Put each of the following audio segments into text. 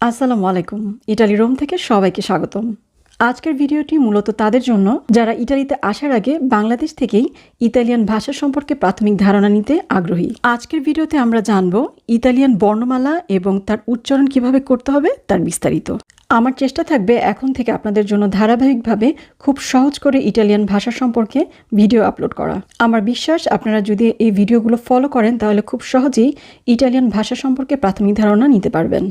আসসালামু আলাইকুম। Italy Rome থেকে সবাইকে স্বাগতম। আজকের ভিডিওটি মূলত তাদের জন্য যারা ইটালিতে আসার আগে বাংলাদেশ থেকেই ইতালিয়ান ভাষা সম্পর্কে প্রাথমিক ধারণা নিতে আগ্রহী। আজকের ভিডিওতে আমরা জানব ইতালিয়ান বর্ণমালা এবং তার উচ্চারণ কিভাবে করতে হবে তার বিস্তারিত। আমার চেষ্টা থাকবে এখন থেকে আপনাদের জন্য ধারাবাহিকভাবে খুব সহজ করে ইটালিয়ান ভাষা সম্পর্কে ভিডিও আপলোড করা। আমার বিশ্বাস আপনারা যদি এই ভিডিওগুলো ফলো করেন তাহলে খুব সহজেই ইটালিয়ান ভাষা সম্পর্কে প্রাথমিক ধারণা নিতে পারবেন।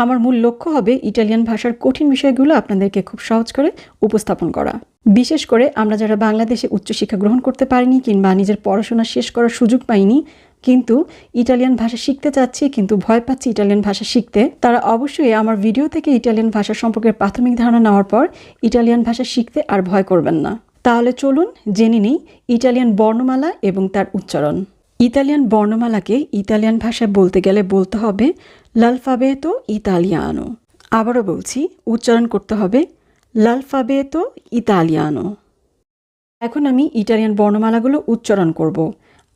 আমার মূল লক্ষ্য হবে ইটালিয়ান ভাষার কঠিন বিষয়গুলো আপনাদেরকে খুব সহজ করে উপস্থাপন করা। বিশেষ করে আমরা যারা বাংলাদেশে উচ্চশিক্ষা গ্রহণ করতে পারিনি কিংবা নিজের পড়াশোনা শেষ করার সুযোগ পাইনি কিন্তু ইটালিয়ান ভাষা শিখতে চাচ্ছি কিন্তু ভয় পাচ্ছি ইটালিয়ান ভাষা শিখতে, তারা অবশ্যই আমার ভিডিও থেকে ইটালিয়ান ভাষা সম্পর্কে প্রাথমিক ধারণা নেওয়ার পর ইটালিয়ান ভাষা শিখতে আর ভয় করবেন না। তাহলে চলুন জেনে নিই ইটালিয়ান বর্ণমালা এবং তার উচ্চারণ। ইতালিয়ান বর্ণমালাকে ইতালিয়ান ভাষায় বলতে গেলে বলতে হবে l'alfabeto italiano। আবারও বলছি, উচ্চারণ করতে হবে l'alfabeto italiano। এখন আমি ইটালিয়ান বর্ণমালাগুলো উচ্চারণ করব।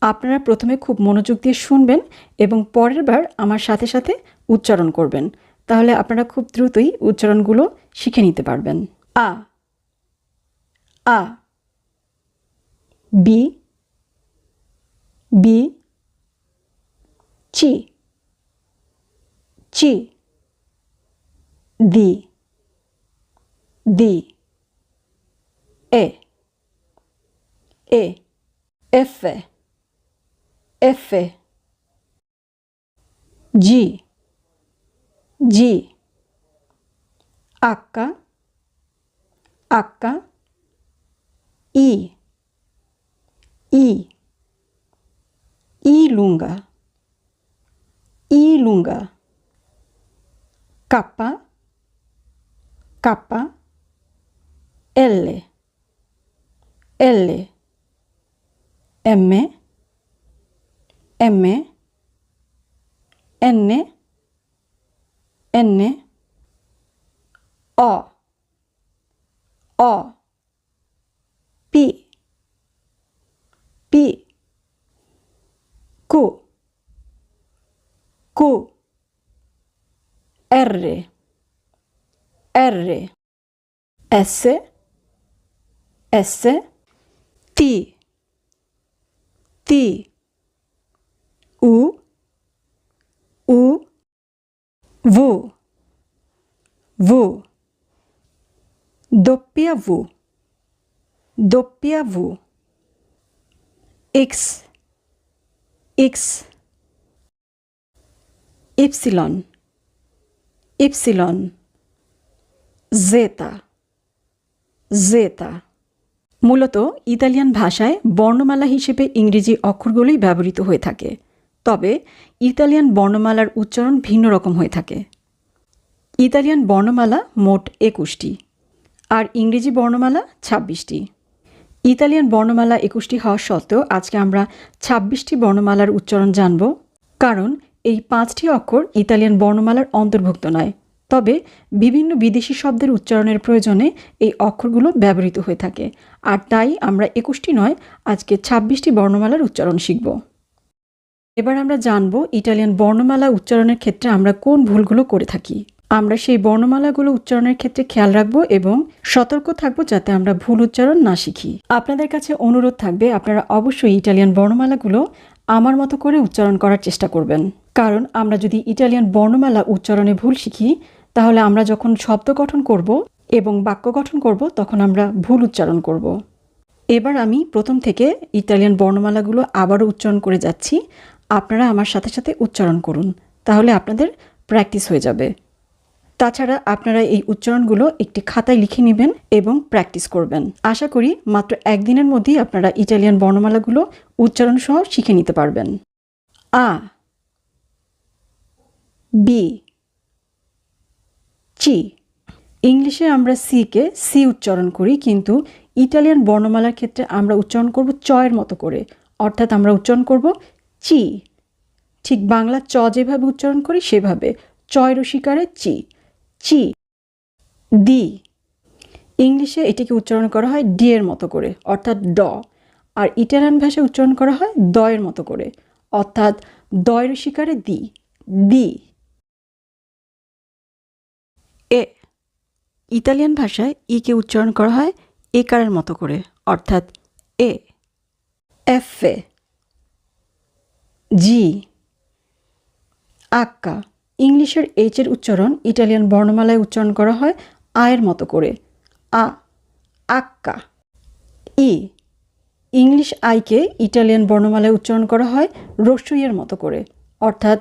আপনারা প্রথমে খুব মনোযোগ দিয়ে শুনবেন এবং পরের বার আমার সাথে সাথে উচ্চারণ করবেন, তাহলে আপনারা খুব দ্রুতই উচ্চারণগুলো শিখে নিতে পারবেন। আ আ বি বি চি চি দি দি এ এ এফ এফ জি জি আক্কা আক্কা ই ই lunga K K L L M M N N O O P P Q Q R R S S T T U U V V W W X X Ypsilon Ypsilon Z Z। মূলত Italian ভাষায় বর্ণমালা হিসেবে ইংরেজি অক্ষরগুলোই ব্যবহৃত হয়ে থাকে, তবে Italian বর্ণমালার উচ্চারণ ভিন্ন রকম হয়ে থাকে। ইতালিয়ান বর্ণমালা মোট 21টি আর ইংরেজি বর্ণমালা 26টি। ইতালিয়ান বর্ণমালা 21টি হওয়া সত্ত্বেও আজকে আমরা 26টি বর্ণমালার উচ্চারণ জানব, কারণ এই 5টি অক্ষর ইতালিয়ান বর্ণমালার অন্তর্ভুক্ত নয়, তবে বিভিন্ন বিদেশি শব্দের উচ্চারণের প্রয়োজনে এই অক্ষরগুলো ব্যবহৃত হয়ে থাকে, আর তাই আমরা 21টি নয় আজকে 26টি বর্ণমালার উচ্চারণ শিখব। এবার আমরা জানব ইটালিয়ান বর্ণমালা উচ্চারণের ক্ষেত্রে আমরা কোন ভুলগুলো করে থাকি। আমরা সেই বর্ণমালাগুলো উচ্চারণের ক্ষেত্রে খেয়াল রাখব এবং সতর্ক থাকব যাতে আমরা ভুল উচ্চারণ না শিখি। আপনাদের কাছে অনুরোধ থাকবে আপনারা অবশ্যই ইটালিয়ান বর্ণমালাগুলো আমার মতো করে উচ্চারণ করার চেষ্টা করবেন, কারণ আমরা যদি ইটালিয়ান বর্ণমালা উচ্চারণে ভুল শিখি তাহলে আমরা যখন শব্দ গঠন করব এবং বাক্য গঠন করব তখন আমরা ভুল উচ্চারণ করব। এবার আমি প্রথম থেকে ইটালিয়ান বর্ণমালাগুলো আবারও উচ্চারণ করে যাচ্ছি, আপনারা আমার সাথে সাথে উচ্চারণ করুন, তাহলে আপনাদের প্র্যাকটিস হয়ে যাবে। তাছাড়া আপনারা এই উচ্চারণগুলো একটি খাতায় লিখে নেবেন এবং প্র্যাকটিস করবেন। আশা করি মাত্র একদিনের মধ্যেই আপনারা ইটালিয়ান বর্ণমালাগুলো উচ্চারণ সহ শিখে নিতে পারবেন। আ বি চি। ইংলিশে আমরা সিকে সি উচ্চারণ করি, কিন্তু ইটালিয়ান বর্ণমালার ক্ষেত্রে আমরা উচ্চারণ করব চয়ের মতো করে, অর্থাৎ আমরা উচ্চারণ করব চি। ঠিক বাংলা চ যেভাবে উচ্চারণ করি সেভাবে, চয় রসিকারে চি চি। দি। ইংলিশে এটিকে উচ্চারণ করা হয় ডি এর মতো করে, অর্থাৎ ড, আর ইটালিয়ান ভাষায় উচ্চারণ করা হয় দ এর মতো করে, অর্থাৎ দয় রসিকারে দি দি। এ ইতালিয়ান ভাষায় ইকে উচ্চারণ করা হয় একারের মতো করে, অর্থাৎ এ। এফে জি আক্কা ইংলিশের এইচের উচ্চারণ ইটালিয়ান বর্ণমালায় উচ্চারণ করা হয় আয়ের মতো করে, আ আক্কা। ই ইংলিশ আইকে ইটালিয়ান বর্ণমালায় উচ্চারণ করা হয় রস্যইয়ের মতো করে, অর্থাৎ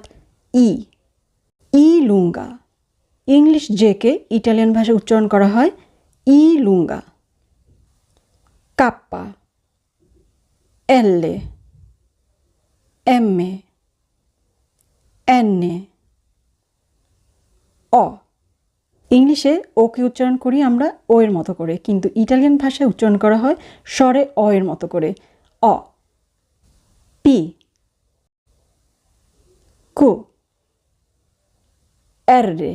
ই। ই লুঙ্গা ইংলিশ জেকে ইটালিয়ান ভাষায় উচ্চারণ করা হয় ই লুঙ্গা। কাপ্পা এলে এমএ এনে অ ইংলিশে ওকে উচ্চারণ করি আমরা ও এর মতো করে, কিন্তু ইটালিয়ান ভাষায় উচ্চারণ করা হয় স্বরে অ এর মতো করে, অ। পি কু এর রে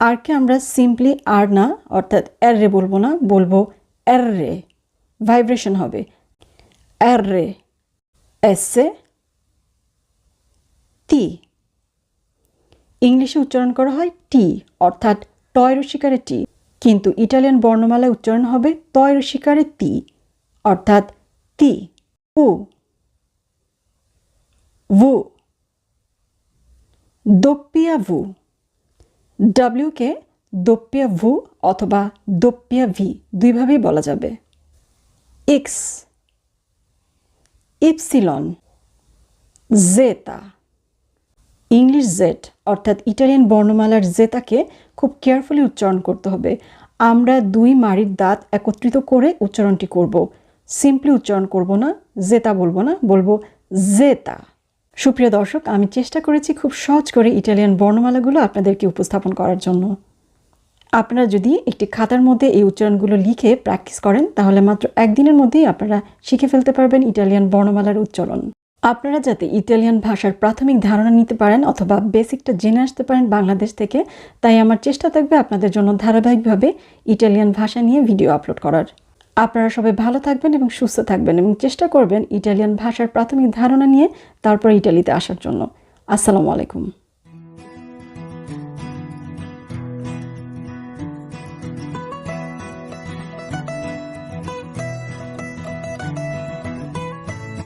আরকে আমরা সিম্পলি আর না, অর্থাৎ এর রে বলবো না, বলবো এর রে, ভাইব্রেশন হবে এর রে। এসে টি ইংলিশে উচ্চারণ করা হয় টি, অর্থাৎ টয় রসিকারে টি, কিন্তু ইটালিয়ান বর্ণমালায় উচ্চারণ হবে তয় রসিকারে তি, অর্থাৎ তি। উ ভু দোপ্পিয়া ভু ডাব্লিউকে দোপ্পিয়া ভু অথবা দোপ্পিয়া ভি দুইভাবেই বলা যাবে। এক্স ইপসিলন জেতা ইংলিশ জেড অর্থাৎ ইটালিয়ান বর্ণমালার জেতাকে খুব কেয়ারফুলি উচ্চারণ করতে হবে। আমরা দুই মাড়ির দাঁত একত্রিত করে উচ্চারণটি করব, সিম্পলি উচ্চারণ করব না, জেতা বলবো না, বলবো জেতা। সুপ্রিয় দর্শক, আমি চেষ্টা করেছি খুব সহজ করে ইটালিয়ান বর্ণমালাগুলো আপনাদেরকে উপস্থাপন করার জন্য। আপনারা যদি একটি খাতার মধ্যে এই উচ্চারণগুলো লিখে প্র্যাকটিস করেন তাহলে মাত্র একদিনের মধ্যেই আপনারা শিখে ফেলতে পারবেন ইটালিয়ান বর্ণমালার উচ্চারণ। আপনারা যাতে ইটালিয়ান ভাষার প্রাথমিক ধারণা নিতে পারেন অথবা বেসিকটা জেনে আসতে পারেন বাংলাদেশ থেকে, তাই আমার চেষ্টা থাকবে আপনাদের জন্য ধারাবাহিকভাবে ইটালিয়ান ভাষা নিয়ে ভিডিও আপলোড করার। আপনারা সবাই ভালো থাকবেন এবং সুস্থ থাকবেন এবং চেষ্টা করবেন ইটালিয়ান ভাষার প্রাথমিক ধারণা নিয়ে তারপর ইটালিতে আসার জন্য। আসসালামু আলাইকুম।